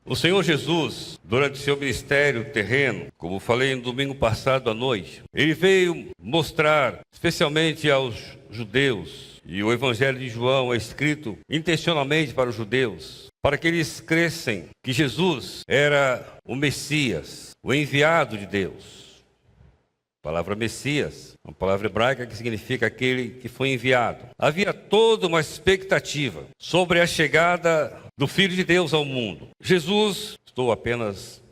O Senhor Jesus, durante seu ministério terreno, como falei no domingo passado à noite, ele veio mostrar, especialmente aos judeus, e o Evangelho de João é escrito intencionalmente para os judeus, para que eles crescem que Jesus era o Messias, o enviado de Deus. A palavra Messias, uma palavra hebraica que significa aquele que foi enviado. Havia toda uma expectativa sobre a chegada do Filho de Deus ao mundo. Jesus, estou apenas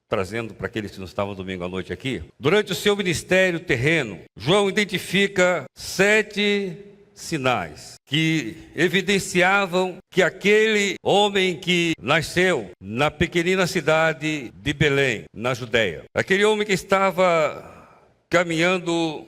trazendo para aqueles que não estavam domingo à noite aqui, durante o seu ministério terreno, João identifica 7 sinais que evidenciavam que aquele homem que nasceu na pequenina cidade de Belém, na Judéia, aquele homem que estava caminhando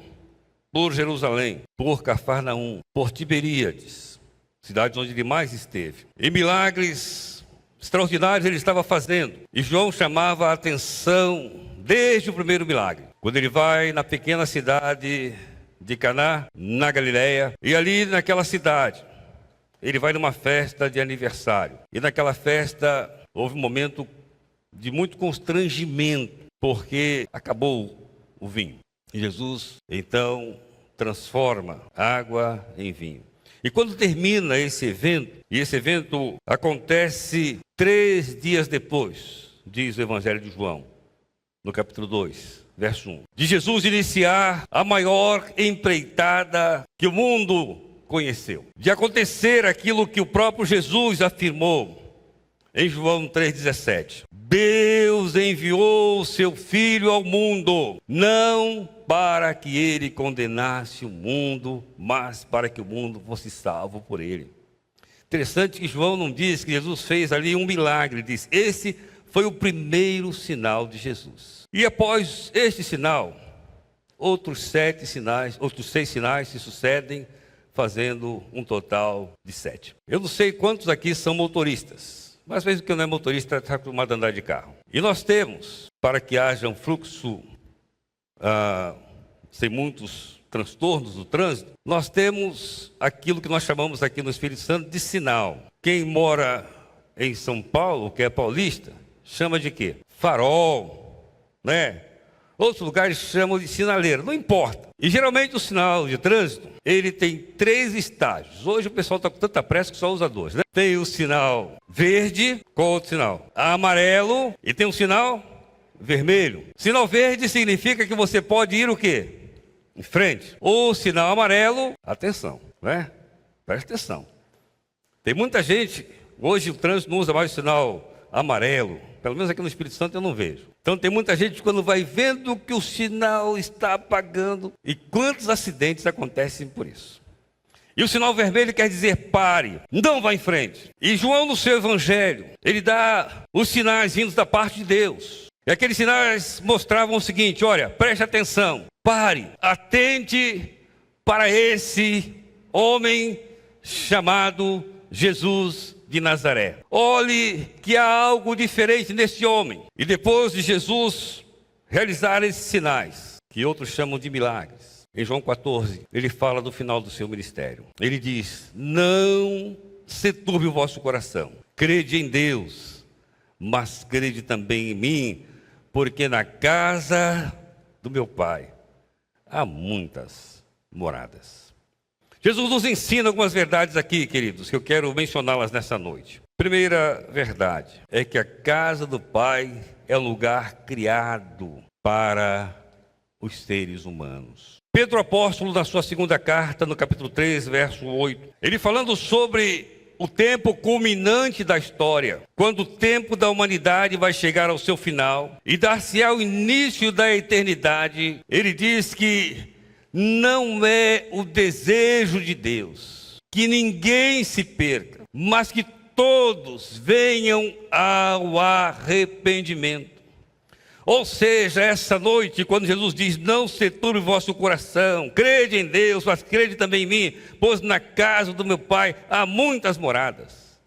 por Jerusalém, por Cafarnaum, por Tiberíades, cidades onde ele mais esteve. E milagres extraordinários ele estava fazendo. E João chamava a atenção desde o primeiro milagre. Quando ele vai na pequena cidade de Caná, na Galileia, e ali naquela cidade, ele vai numa festa de aniversário. E naquela festa houve um momento de muito constrangimento, porque acabou o vinho. E Jesus, então, transforma água em vinho. E quando termina esse evento, e esse evento acontece 3 dias depois, diz o Evangelho de João, no capítulo 2, verso 1, de Jesus iniciar a maior empreitada que o mundo conheceu. De acontecer aquilo que o próprio Jesus afirmou em João 3,17. Deus enviou o seu Filho ao mundo, não para que ele condenasse o mundo, mas para que o mundo fosse salvo por ele. Interessante que João não diz que Jesus fez ali um milagre, diz, esse foi o primeiro sinal de Jesus. E após este sinal, outros 6 sinais se sucedem, fazendo um total de 7. Eu não sei quantos aqui são motoristas, mas mesmo que não é motorista, está acostumado a andar de carro. E nós temos, para que haja um fluxo sem muitos transtornos do trânsito, nós temos aquilo que nós chamamos aqui no Espírito Santo de sinal. Quem mora em São Paulo, que é paulista, chama de quê? Farol, né? Outros lugares chamam de sinaleiro, não importa. E geralmente o sinal de trânsito, ele tem 3 estágios. Hoje o pessoal está com tanta pressa que só usa 2, né? Tem o sinal verde, qual outro sinal? Amarelo, e tem um sinal vermelho. Sinal verde significa que você pode ir o quê? Em frente. O sinal amarelo, atenção, né? Presta atenção. Tem muita gente, hoje o trânsito não usa mais o sinal amarelo, pelo menos aqui no Espírito Santo eu não vejo. Então tem muita gente quando vai vendo que o sinal está apagando, e quantos acidentes acontecem por isso. E o sinal vermelho quer dizer pare, não vá em frente. E João no seu evangelho, ele dá os sinais vindos da parte de Deus. E aqueles sinais mostravam o seguinte, olha, preste atenção, pare, atente para esse homem chamado Jesus de Nazaré. Olhe que há algo diferente nesse homem. E depois de Jesus realizar esses sinais, que outros chamam de milagres, em João 14, ele fala do final do seu ministério. Ele diz, não se turbe o vosso coração, crede em Deus, mas crede também em mim, porque na casa do meu Pai há muitas moradas. Jesus nos ensina algumas verdades aqui, queridos, que eu quero mencioná-las nessa noite. Primeira verdade é que a casa do Pai é um lugar criado para os seres humanos. Pedro apóstolo, na sua segunda carta, no capítulo 3, verso 8, ele falando sobre o tempo culminante da história, quando o tempo da humanidade vai chegar ao seu final e dar-se-á o início da eternidade, ele diz que não é o desejo de Deus que ninguém se perca, mas que todos venham ao arrependimento. Ou seja, essa noite, quando Jesus diz, não se turbe o vosso coração, crede em Deus, mas crede também em mim, pois na casa do meu Pai há muitas moradas.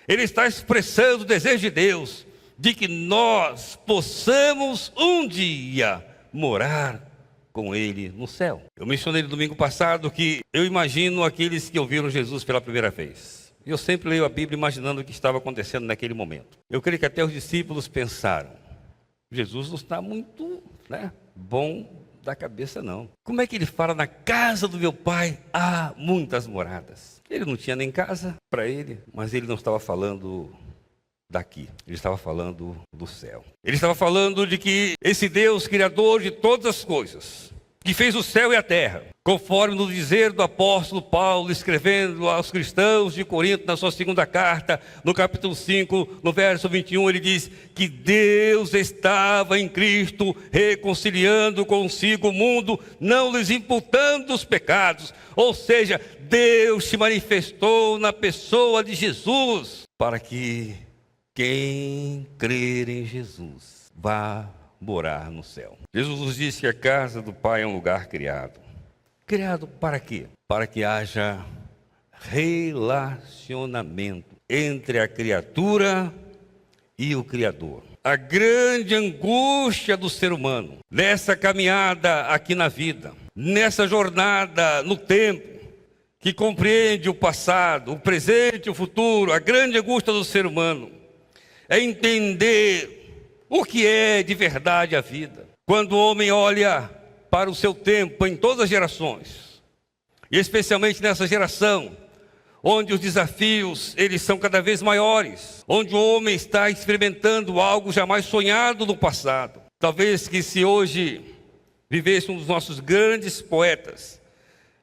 Ele está expressando o desejo de Deus, de que nós possamos um dia morar com Ele no céu. Eu mencionei no domingo passado que eu imagino aqueles que ouviram Jesus pela primeira vez. E eu sempre leio a Bíblia imaginando o que estava acontecendo naquele momento. Eu creio que até os discípulos pensaram, Jesus não está muito, bom da cabeça não. Como é que ele fala, na casa do meu pai há muitas moradas? Ele não tinha nem casa para ele, mas ele não estava falando daqui, ele estava falando do céu. Ele estava falando de que esse Deus, criador de todas as coisas, que fez o céu e a terra, conforme no dizer do apóstolo Paulo, escrevendo aos cristãos de Corinto, na sua segunda carta, no capítulo 5, no verso 21, ele diz que Deus estava em Cristo, reconciliando consigo o mundo, não lhes imputando os pecados. Ou seja, Deus se manifestou na pessoa de Jesus, para que quem crer em Jesus vá morar no céu. Jesus nos disse que a casa do Pai é um lugar criado. Criado para quê? Para que haja relacionamento entre a criatura e o Criador. A grande angústia do ser humano, nessa caminhada aqui na vida, nessa jornada no tempo, que compreende o passado, o presente e o futuro, a grande angústia do ser humano é entender o que é de verdade a vida. Quando o homem olha para o seu tempo em todas as gerações, e especialmente nessa geração, onde os desafios eles são cada vez maiores, onde o homem está experimentando algo jamais sonhado no passado. Talvez que se hoje vivesse um dos nossos grandes poetas,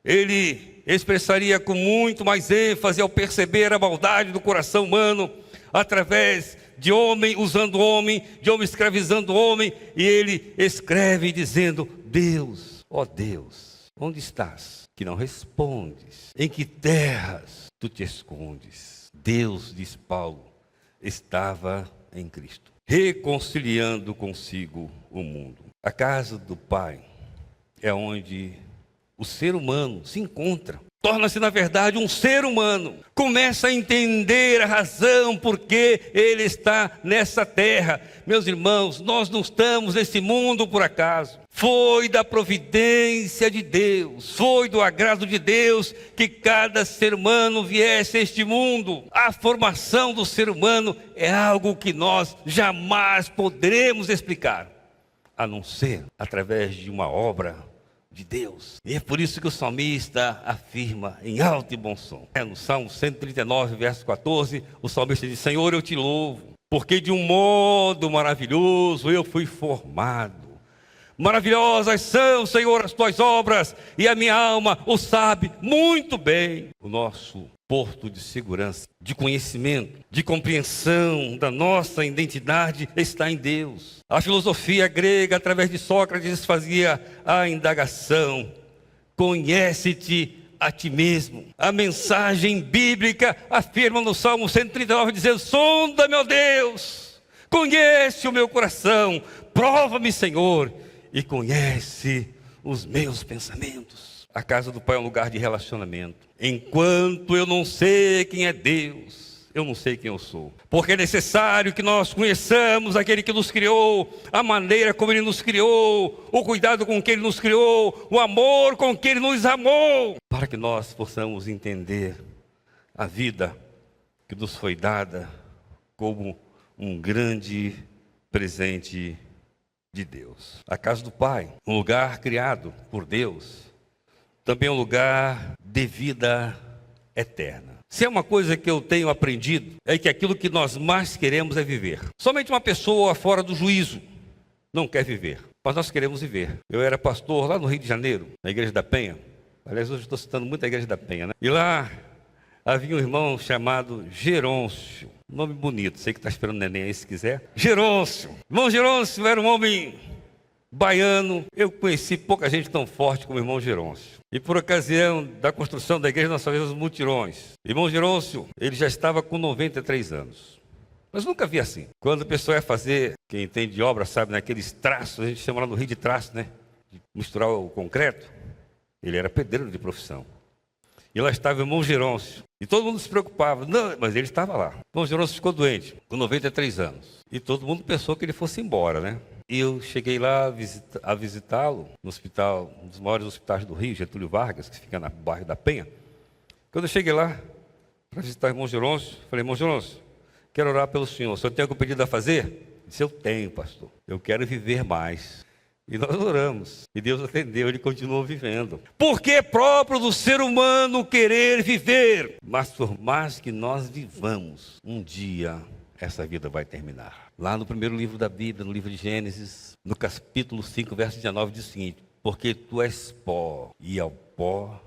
ele expressaria com muito mais ênfase ao perceber a maldade do coração humano, através de homem usando homem, de homem escravizando homem, e ele escreve dizendo: Deus, ó Deus, onde estás, que não respondes? Em que terras tu te escondes? Deus, diz Paulo, estava em Cristo, reconciliando consigo o mundo. A casa do Pai é onde o ser humano se encontra. Torna-se, na verdade, um ser humano. Começa a entender a razão por que ele está nessa terra. Meus irmãos, nós não estamos nesse mundo por acaso. Foi da providência de Deus, foi do agrado de Deus que cada ser humano viesse a este mundo. A formação do ser humano é algo que nós jamais poderemos explicar, a não ser através de uma obra de Deus. E é por isso que o salmista afirma em alto e bom som. No Salmo 139, verso 14, o salmista diz: Senhor, eu te louvo, porque de um modo maravilhoso eu fui formado. Maravilhosas são, Senhor, as tuas obras, e a minha alma o sabe muito bem. O nosso porto de segurança, de conhecimento, de compreensão da nossa identidade está em Deus. A filosofia grega, através de Sócrates, fazia a indagação: conhece-te a ti mesmo. A mensagem bíblica afirma no Salmo 139, dizendo: sonda, meu Deus, conhece o meu coração, prova-me, Senhor, e conhece os meus pensamentos. A casa do Pai é um lugar de relacionamento. Enquanto eu não sei quem é Deus, eu não sei quem eu sou. Porque é necessário que nós conheçamos aquele que nos criou, a maneira como Ele nos criou, o cuidado com que Ele nos criou, o amor com que Ele nos amou, para que nós possamos entender a vida que nos foi dada como um grande presente de Deus. A casa do Pai, um lugar criado por Deus, também é um lugar de vida eterna. Se é uma coisa que eu tenho aprendido, é que aquilo que nós mais queremos é viver. Somente uma pessoa fora do juízo não quer viver, mas nós queremos viver. Eu era pastor lá no Rio de Janeiro, na Igreja da Penha. Aliás, hoje estou citando muito a Igreja da Penha, né? E lá havia um irmão chamado Gerôncio. Nome bonito, sei que está esperando neném aí se quiser. Gerôncio. Irmão Gerôncio era um homem baiano. Eu conheci pouca gente tão forte como o irmão Gerôncio. E por ocasião da construção da igreja, nós fazíamos mutirões. Irmão Gerôncio, ele já estava com 93 anos. Mas nunca vi assim. Quando a pessoa ia fazer, quem entende de obra sabe, naqueles traços, a gente chama lá no Rio de traço, né? De misturar o concreto. Ele era pedreiro de profissão. E lá estava o irmão Gerôncio. E todo mundo se preocupava. Não, mas ele estava lá. O irmão Gerôncio ficou doente, com 93 anos. E todo mundo pensou que ele fosse embora, né? E eu cheguei lá a visitá-lo no hospital, um dos maiores hospitais do Rio, Getúlio Vargas, que fica no bairro da Penha. Quando eu cheguei lá, para visitar o irmão Geroncio. Falei, irmão Geroncio, quero orar pelo senhor. O senhor tem algum pedido a fazer? Ele disse, eu tenho, pastor. Eu quero viver mais. E nós oramos. E Deus atendeu, ele continuou vivendo. Porque é próprio do ser humano querer viver. Mas por mais que nós vivamos, um dia essa vida vai terminar. Lá no primeiro livro da Bíblia, no livro de Gênesis, no capítulo 5, verso 19, diz o seguinte: porque tu és pó, e ao pó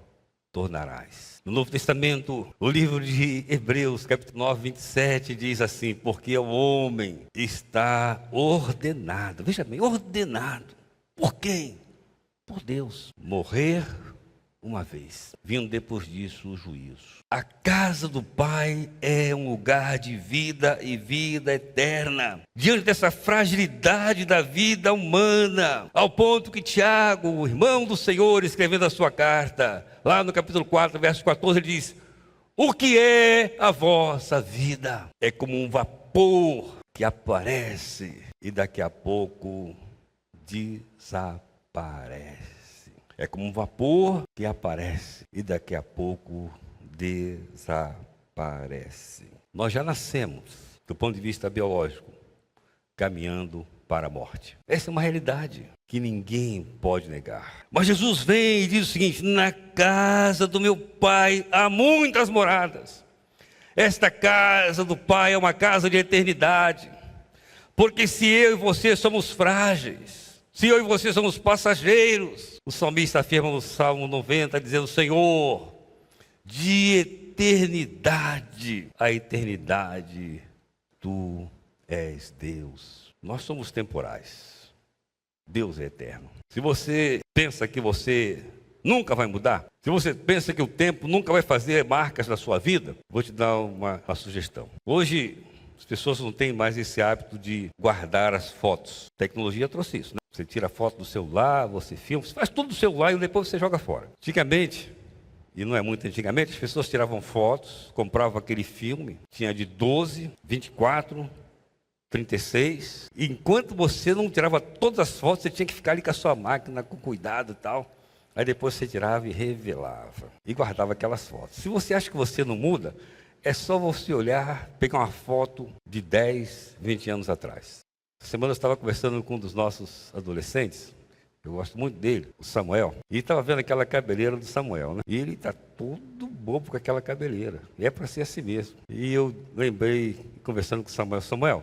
tornarás. No Novo Testamento, o livro de Hebreus, capítulo 9, 27, diz assim: porque o homem está ordenado, veja bem, ordenado. Por quem? Por Deus. Morrer uma vez, vindo depois disso o juízo. A casa do Pai é um lugar de vida e vida eterna. Diante dessa fragilidade da vida humana, ao ponto que Tiago, o irmão do Senhor, escrevendo a sua carta, lá no capítulo 4, verso 14, ele diz: o que é a vossa vida? É como um vapor que aparece e daqui a pouco desaparece. É como um vapor que aparece e daqui a pouco desaparece. Nós já nascemos, do ponto de vista biológico, caminhando para a morte. Essa é uma realidade que ninguém pode negar. Mas Jesus vem e diz o seguinte: na casa do meu Pai há muitas moradas. Esta casa do Pai é uma casa de eternidade. Porque se eu e você somos frágeis, se eu e você somos passageiros, o salmista afirma no Salmo 90, dizendo: Senhor, de eternidade a eternidade, Tu és Deus. Nós somos temporais, Deus é eterno. Se você pensa que você nunca vai mudar, se você pensa que o tempo nunca vai fazer marcas na sua vida, vou te dar uma sugestão. Hoje, as pessoas não têm mais esse hábito de guardar as fotos. A tecnologia trouxe isso, né? Você tira a foto do celular, você filma, você faz tudo do celular e depois você joga fora. Antigamente, e não é muito antigamente, as pessoas tiravam fotos, compravam aquele filme, tinha de 12, 24, 36. E enquanto você não tirava todas as fotos, você tinha que ficar ali com a sua máquina, com cuidado e tal. Aí depois você tirava e revelava. E guardava aquelas fotos. Se você acha que você não muda, é só você olhar, pegar uma foto de 10, 20 anos atrás. Essa semana eu estava conversando com um dos nossos adolescentes, eu gosto muito dele, o Samuel, e estava vendo aquela cabeleira do Samuel, né? E ele está todo bobo com aquela cabeleira, e é para ser assim mesmo. E eu lembrei, conversando com o Samuel: Samuel,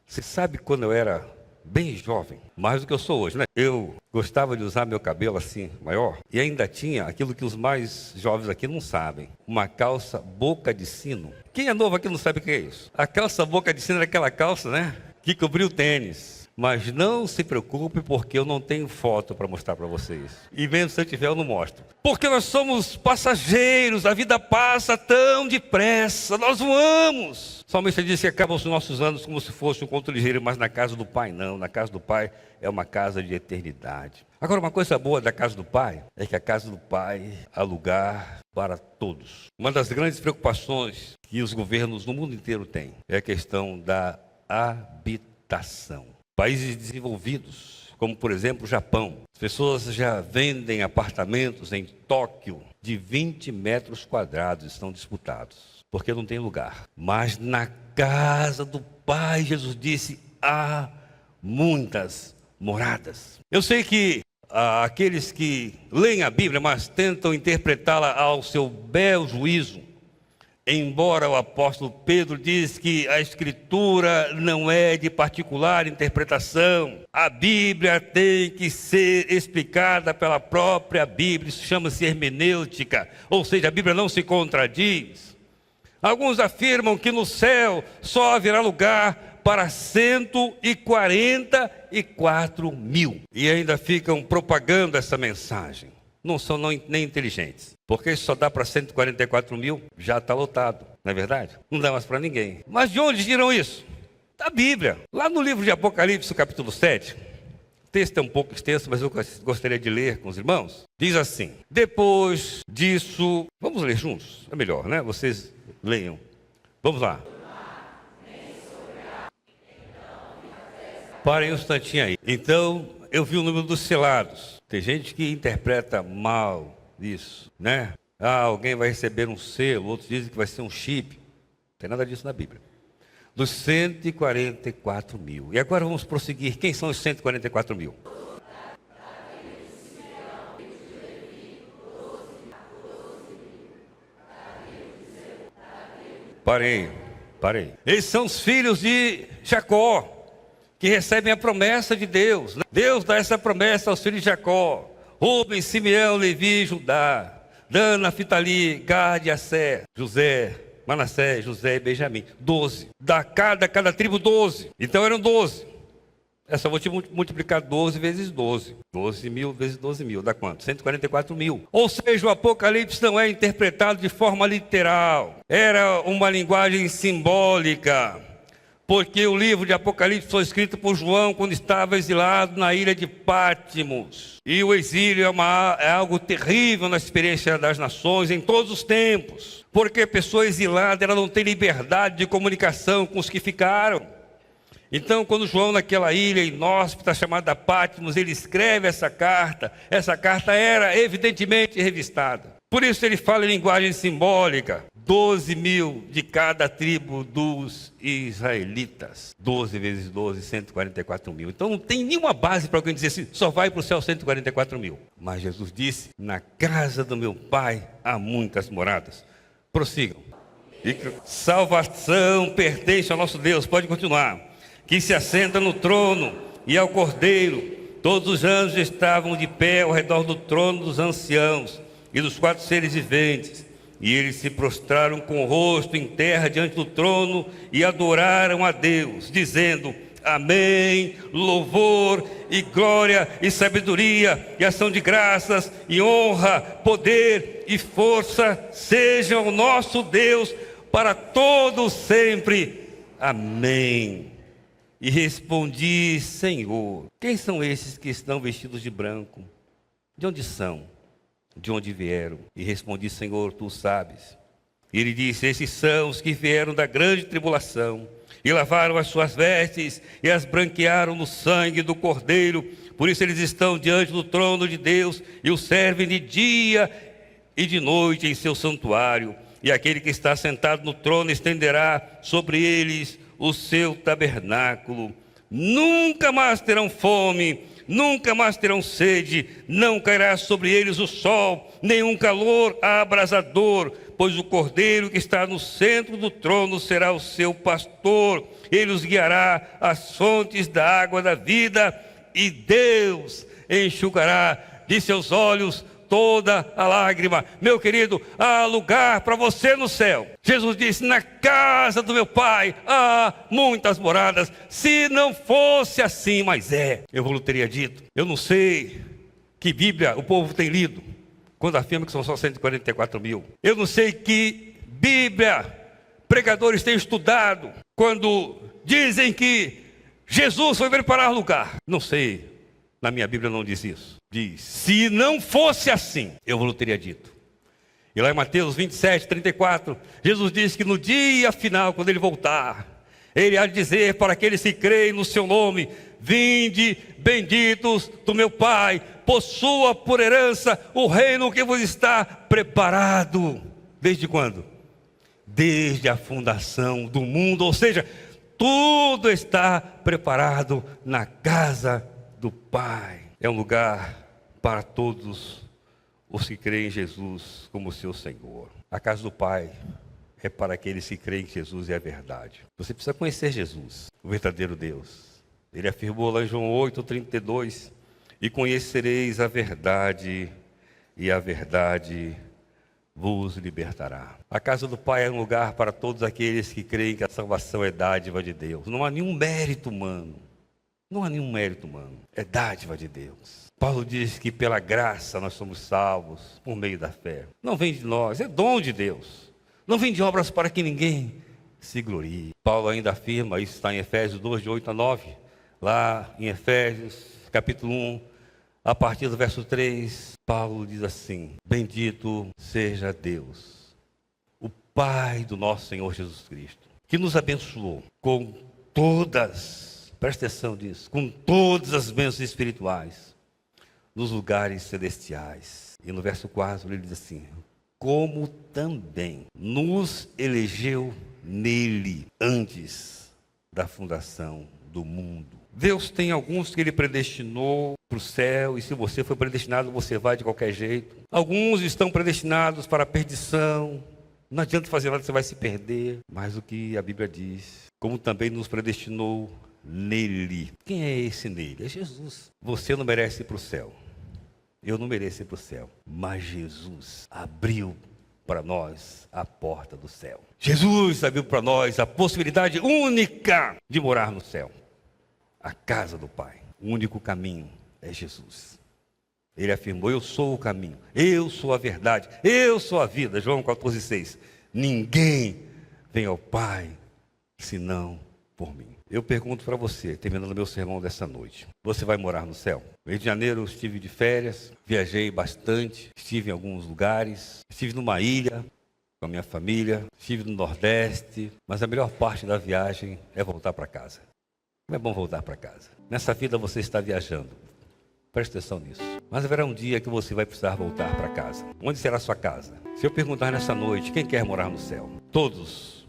você sabe quando eu era bem jovem, mais do que eu sou hoje, né? Eu gostava de usar meu cabelo assim, maior, e ainda tinha aquilo que os mais jovens aqui não sabem: uma calça boca de sino. Quem é novo aqui não sabe o que é isso. A calça boca de sino era aquela calça, né, que cobriu o tênis. Mas não se preocupe, porque eu não tenho foto para mostrar para vocês. E mesmo se eu tiver, eu não mostro. Porque nós somos passageiros, a vida passa tão depressa, nós voamos. O salmista disse que acabam os nossos anos como se fosse um conto ligeiro, mas na casa do Pai não. Na casa do Pai é uma casa de eternidade. Agora, uma coisa boa da casa do Pai é que a casa do Pai há lugar para todos. Uma das grandes preocupações que os governos no mundo inteiro têm é a questão da habitação. Países desenvolvidos, como por exemplo o Japão, as pessoas já vendem apartamentos em Tóquio de 20 metros quadrados, estão disputados, porque não tem lugar. Mas na casa do Pai, Jesus disse, há muitas moradas. Eu sei que aqueles que leem a Bíblia, mas tentam interpretá-la ao seu bel juízo, embora o apóstolo Pedro diz que a Escritura não é de particular interpretação, a Bíblia tem que ser explicada pela própria Bíblia, isso chama-se hermenêutica, ou seja, a Bíblia não se contradiz. Alguns afirmam que no céu só haverá lugar para 144 mil, e ainda ficam propagando essa mensagem. Não são nem inteligentes, porque só dá para 144 mil, já está lotado, não é verdade? Não dá mais para ninguém. Mas de onde tiram isso? Da Bíblia. Lá no livro de Apocalipse, capítulo 7, o texto é um pouco extenso, mas eu gostaria de ler com os irmãos. Diz assim: depois disso, vamos ler juntos? É melhor, né? Vocês leiam. Vamos lá. Parem um instantinho aí. Então, eu vi o número dos selados. Tem gente que interpreta mal isso, né? alguém vai receber um selo, outros dizem que vai ser um chip. Não tem nada disso na Bíblia. Dos 144 mil. E agora vamos prosseguir. Quem são os 144 mil? Parei. Eles são os filhos de Jacó, que recebem a promessa de Deus. Deus dá essa promessa aos filhos de Jacó: Rubem, Simeão, Levi, Judá, Dan, Naphtali, Gad e Asser, José, Manassés, José e Benjamim. 12. Da cada tribo 12. Então eram 12. É só vou te multiplicar 12 vezes 12. 12 mil vezes 12 mil. Dá quanto? 144 mil. Ou seja, o Apocalipse não é interpretado de forma literal. Era uma linguagem simbólica. Porque o livro de Apocalipse foi escrito por João quando estava exilado na ilha de Patmos. E o exílio é algo terrível na experiência das nações em todos os tempos. Porque a pessoa exilada, ela não tem liberdade de comunicação com os que ficaram. Então, quando João, naquela ilha inóspita chamada Patmos, ele escreve essa carta era evidentemente revistada. Por isso ele fala em linguagem simbólica. 12 mil de cada tribo dos israelitas. 12 vezes 12, 144 mil. Então não tem nenhuma base para alguém dizer assim, só vai para o céu 144 mil. Mas Jesus disse, na casa do meu Pai há muitas moradas. Prossigam. E salvação pertence ao nosso Deus, pode continuar. Que se assenta no trono e ao Cordeiro. Todos os anjos estavam de pé ao redor do trono dos anciãos e dos 4 seres viventes. E eles se prostraram com o rosto em terra diante do trono e adoraram a Deus, dizendo: Amém, louvor e glória e sabedoria e ação de graças e honra, poder e força sejam o nosso Deus para todos sempre. Amém. E respondi: Senhor, quem são esses que estão vestidos de branco? De onde são? De onde vieram? E respondi: Senhor, tu sabes. E ele disse: esses são os que vieram da grande tribulação e lavaram as suas vestes e as branquearam no sangue do Cordeiro. Por isso eles estão diante do trono de Deus e o servem de dia e de noite em seu santuário. E aquele que está sentado no trono estenderá sobre eles o seu tabernáculo. Nunca mais terão fome, nunca mais terão sede, não cairá sobre eles o sol, nenhum calor abrasador, pois o Cordeiro que está no centro do trono será o seu pastor. Ele os guiará às fontes da água da vida, e Deus enxugará de seus olhos toda a lágrima. Meu querido, há lugar para você no céu. Jesus disse: na casa do meu Pai há muitas moradas. Se não fosse assim, mas eu vos teria dito. Eu não sei que Bíblia o povo tem lido quando afirma que são só 144 mil. Eu não sei que Bíblia pregadores têm estudado quando dizem que Jesus foi preparar lugar. Não sei. Na minha Bíblia não diz isso. Diz: se não fosse assim, eu vos teria dito. E lá em Mateus 27, 34, Jesus diz que no dia final, quando ele voltar, ele há de dizer para aqueles que creem no seu nome: vinde, benditos do meu Pai, possua por herança o reino que vos está preparado. Desde quando? Desde a fundação do mundo. Ou seja, tudo está preparado na casa do Pai. É um lugar para todos os que creem em Jesus como seu Senhor. A casa do Pai é para aqueles que creem que Jesus é a verdade. Você precisa conhecer Jesus, o verdadeiro Deus. Ele afirmou lá em João 8:32: e conhecereis a verdade, e a verdade vos libertará. A casa do Pai é um lugar para todos aqueles que creem que a salvação é dádiva de Deus. Não há nenhum mérito humano. Não há nenhum mérito humano, é dádiva de Deus. Paulo diz que pela graça nós somos salvos por meio da fé. Não vem de nós, é dom de Deus. Não vem de obras para que ninguém se glorie. Paulo ainda afirma, isso está em Efésios 2, de 8 a 9. Lá em Efésios, capítulo 1, a partir do verso 3, Paulo diz assim: bendito seja Deus, o Pai do nosso Senhor Jesus Cristo, que nos abençoou com todas... Presta atenção nisso. Com todas as bênçãos espirituais nos lugares celestiais. E no verso 4 ele diz assim: como também nos elegeu nele antes da fundação do mundo. Deus tem alguns que Ele predestinou para o céu, e se você foi predestinado, você vai de qualquer jeito. Alguns estão predestinados para a perdição. Não adianta fazer nada, você vai se perder. Mas o que a Bíblia diz, como também nos predestinou nele. Quem é esse nele? É Jesus. Você não merece ir para o céu. Eu não mereço ir para o céu. Mas Jesus abriu para nós a porta do céu. Jesus abriu para nós a possibilidade única de morar no céu. A casa do Pai. O único caminho é Jesus. Ele afirmou: eu sou o caminho, eu sou a verdade, eu sou a vida. João 14,6. Ninguém vem ao Pai senão por mim. Eu pergunto para você, terminando meu sermão dessa noite: você vai morar no céu? No Rio de Janeiro eu estive de férias, viajei bastante, estive em alguns lugares, estive numa ilha com a minha família, estive no Nordeste, mas a melhor parte da viagem é voltar para casa. Como é bom voltar para casa. Nessa vida você está viajando. Preste atenção nisso. Mas haverá um dia que você vai precisar voltar para casa. Onde será a sua casa? Se eu perguntar nessa noite, quem quer morar no céu? Todos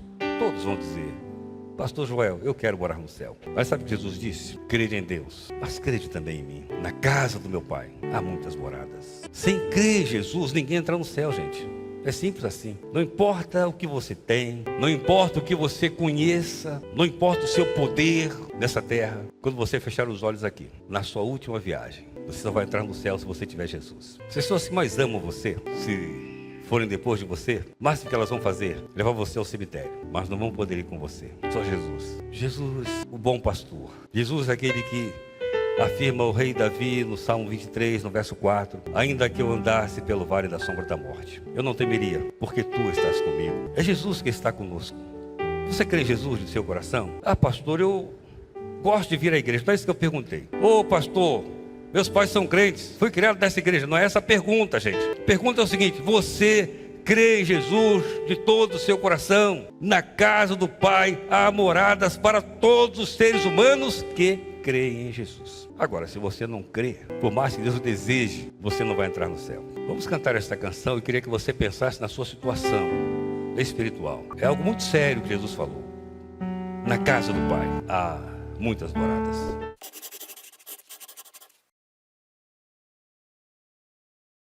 vão dizer: Pastor Joel, eu quero morar no céu. Mas sabe o que Jesus disse? Crede em Deus, mas crede também em mim. Na casa do meu Pai há muitas moradas. Sem crer em Jesus, ninguém entra no céu, gente. É simples assim. Não importa o que você tem, não importa o que você conheça, não importa o seu poder nessa terra. Quando você fechar os olhos aqui, na sua última viagem, você só vai entrar no céu se você tiver Jesus. As pessoas que mais amam você, se forem depois de você, o máximo que elas vão fazer é levar você ao cemitério, mas não vão poder ir com você. Só Jesus. Jesus, o bom pastor. Jesus é aquele que afirma o rei Davi no Salmo 23, no verso 4: ainda que eu andasse pelo vale da sombra da morte, eu não temeria, porque tu estás comigo. É Jesus que está conosco. Você crê em Jesus de seu coração? Ah, pastor, eu gosto de vir à igreja. Não é isso que eu perguntei. Ô, pastor, meus pais são crentes, fui criado nessa igreja. Não é essa a pergunta, gente. A pergunta é o seguinte: você crê em Jesus de todo o seu coração? Na casa do Pai há moradas para todos os seres humanos que creem em Jesus. Agora, se você não crê, por mais que Deus o deseje, você não vai entrar no céu. Vamos cantar esta canção. Eu queria que você pensasse na sua situação espiritual. É algo muito sério que Jesus falou. Na casa do Pai há muitas moradas.